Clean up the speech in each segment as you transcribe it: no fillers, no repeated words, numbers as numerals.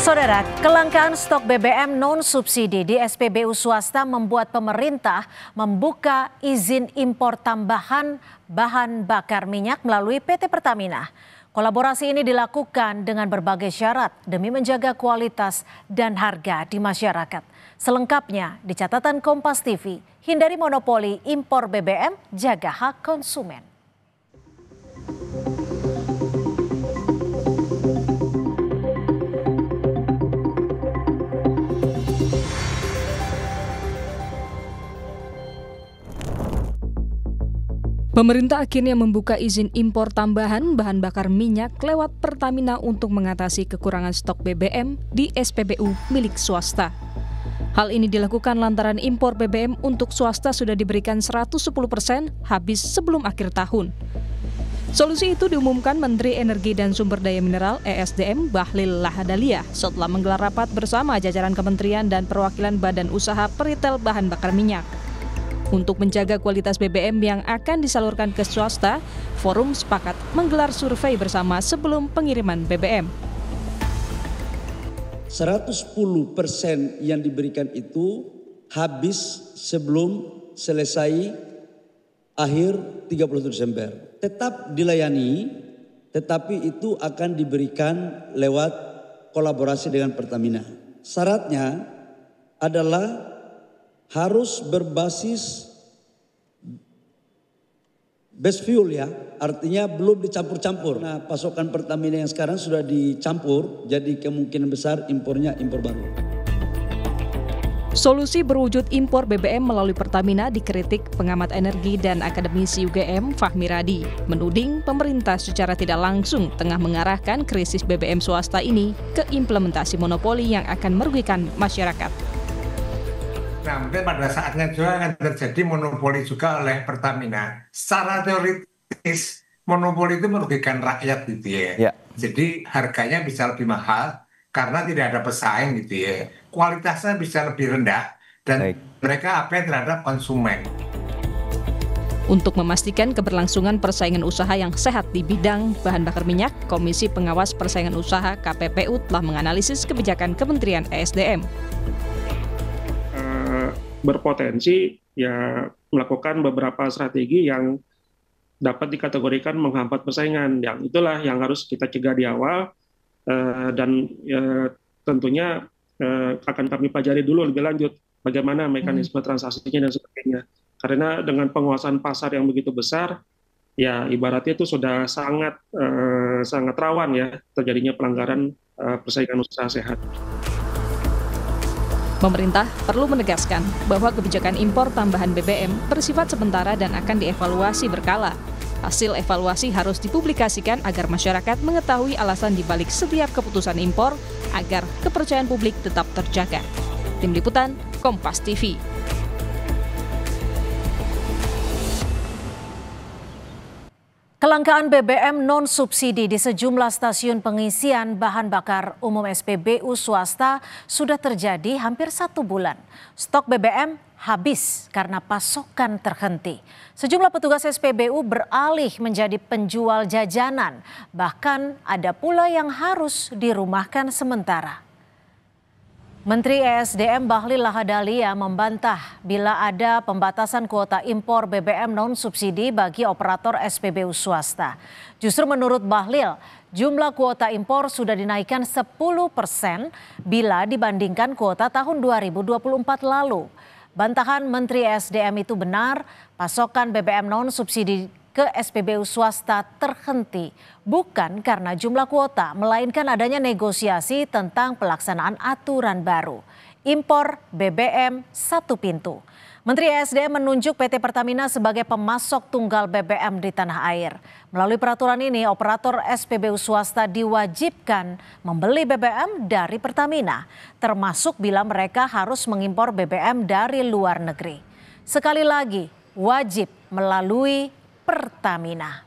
Saudara, kelangkaan stok BBM non-subsidi di SPBU swasta membuat pemerintah membuka izin impor tambahan bahan bakar minyak melalui PT Pertamina. Kolaborasi ini dilakukan dengan berbagai syarat demi menjaga kualitas dan harga di masyarakat. Selengkapnya di catatan Kompas TV, hindari monopoli impor BBM, jaga hak konsumen. Pemerintah akhirnya membuka izin impor tambahan bahan bakar minyak lewat Pertamina untuk mengatasi kekurangan stok BBM di SPBU milik swasta. Hal ini dilakukan lantaran impor BBM untuk swasta sudah diberikan 110% habis sebelum akhir tahun. Solusi itu diumumkan Menteri Energi dan Sumber Daya Mineral (ESDM) Bahlil Lahadalia setelah menggelar rapat bersama jajaran kementerian dan perwakilan badan usaha peritel bahan bakar minyak. Untuk menjaga kualitas BBM yang akan disalurkan ke swasta, forum sepakat menggelar survei bersama sebelum pengiriman BBM. 110% yang diberikan itu habis sebelum selesai akhir 31 Desember. Tetap dilayani, tetapi itu akan diberikan lewat kolaborasi dengan Pertamina. Syaratnya adalah harus berbasis base fuel ya, artinya belum dicampur-campur. Nah, pasokan Pertamina yang sekarang sudah dicampur, jadi kemungkinan besar impornya impor baru. Solusi berwujud impor BBM melalui Pertamina dikritik pengamat energi dan akademisi UGM Fahmi Radi, menuding pemerintah secara tidak langsung tengah mengarahkan krisis BBM swasta ini ke implementasi monopoli yang akan merugikan masyarakat. Nah, mungkin pada saatnya juga akan terjadi monopoli juga oleh Pertamina. Secara teoritis, monopoli itu merugikan rakyat gitu ya. Jadi harganya bisa lebih mahal karena tidak ada pesaing gitu ya. Kualitasnya bisa lebih rendah dan mereka apa terhadap konsumen. Untuk memastikan keberlangsungan persaingan usaha yang sehat di bidang bahan bakar minyak, Komisi Pengawas Persaingan Usaha KPPU telah menganalisis kebijakan Kementerian ESDM. Berpotensi ya melakukan beberapa strategi yang dapat dikategorikan menghambat persaingan. Yang itulah yang harus kita cegah di awal dan tentunya akan kami pelajari dulu lebih lanjut bagaimana mekanisme transaksinya dan sebagainya. Karena dengan penguasaan pasar yang begitu besar, ya ibaratnya itu sudah sangat rawan ya terjadinya pelanggaran persaingan usaha sehat. Pemerintah perlu menegaskan bahwa kebijakan impor tambahan BBM bersifat sementara dan akan dievaluasi berkala. Hasil evaluasi harus dipublikasikan agar masyarakat mengetahui alasan dibalik setiap keputusan impor agar kepercayaan publik tetap terjaga. Tim Liputan, Kompas TV. Kelangkaan BBM non-subsidi di sejumlah stasiun pengisian bahan bakar umum SPBU swasta sudah terjadi hampir 1 bulan. Stok BBM habis karena pasokan terhenti. Sejumlah petugas SPBU beralih menjadi penjual jajanan. Bahkan ada pula yang harus dirumahkan sementara. Menteri ESDM Bahlil Lahadalia membantah bila ada pembatasan kuota impor BBM non-subsidi bagi operator SPBU swasta. Justru menurut Bahlil, jumlah kuota impor sudah dinaikkan 10% bila dibandingkan kuota tahun 2024 lalu. Bantahan Menteri ESDM itu benar, pasokan BBM non-subsidi ke SPBU swasta terhenti bukan karena jumlah kuota, melainkan adanya negosiasi tentang pelaksanaan aturan baru. Impor BBM satu pintu. Menteri ESDM menunjuk PT Pertamina sebagai pemasok tunggal BBM di tanah air. Melalui peraturan ini, operator SPBU swasta diwajibkan membeli BBM dari Pertamina, termasuk bila mereka harus mengimpor BBM dari luar negeri. Sekali lagi, wajib melalui Pertamina.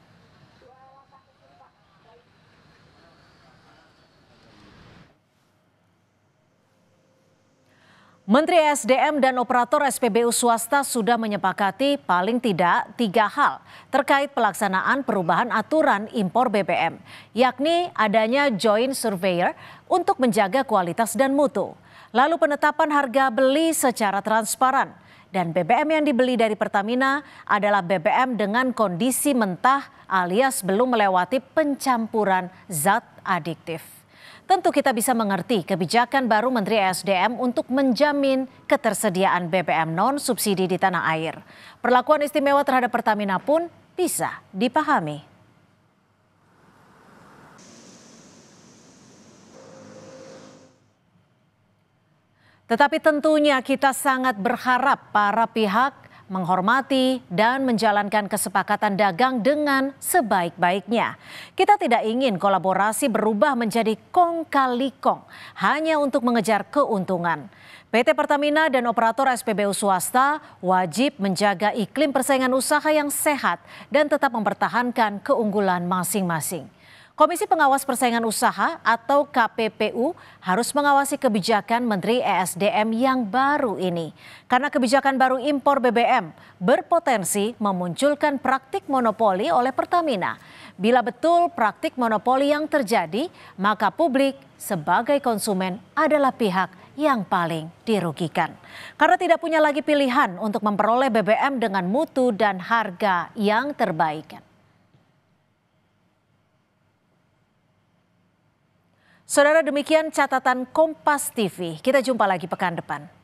Menteri ESDM dan operator SPBU swasta sudah menyepakati paling tidak 3 hal terkait pelaksanaan perubahan aturan impor BBM, yakni adanya joint surveyor untuk menjaga kualitas dan mutu, lalu penetapan harga beli secara transparan, dan BBM yang dibeli dari Pertamina adalah BBM dengan kondisi mentah alias belum melewati pencampuran zat adiktif. Tentu kita bisa mengerti kebijakan baru Menteri ESDM untuk menjamin ketersediaan BBM non-subsidi di tanah air. Perlakuan istimewa terhadap Pertamina pun bisa dipahami. Tetapi tentunya kita sangat berharap para pihak menghormati dan menjalankan kesepakatan dagang dengan sebaik-baiknya. Kita tidak ingin kolaborasi berubah menjadi kong kali kong hanya untuk mengejar keuntungan. PT Pertamina dan operator SPBU swasta wajib menjaga iklim persaingan usaha yang sehat dan tetap mempertahankan keunggulan masing-masing. Komisi Pengawas Persaingan Usaha atau KPPU harus mengawasi kebijakan Menteri ESDM yang baru ini. Karena kebijakan baru impor BBM berpotensi memunculkan praktik monopoli oleh Pertamina. Bila betul praktik monopoli yang terjadi, maka publik sebagai konsumen adalah pihak yang paling dirugikan. Karena tidak punya lagi pilihan untuk memperoleh BBM dengan mutu dan harga yang terbaik. Saudara, demikian catatan Kompas TV. Kita jumpa lagi pekan depan.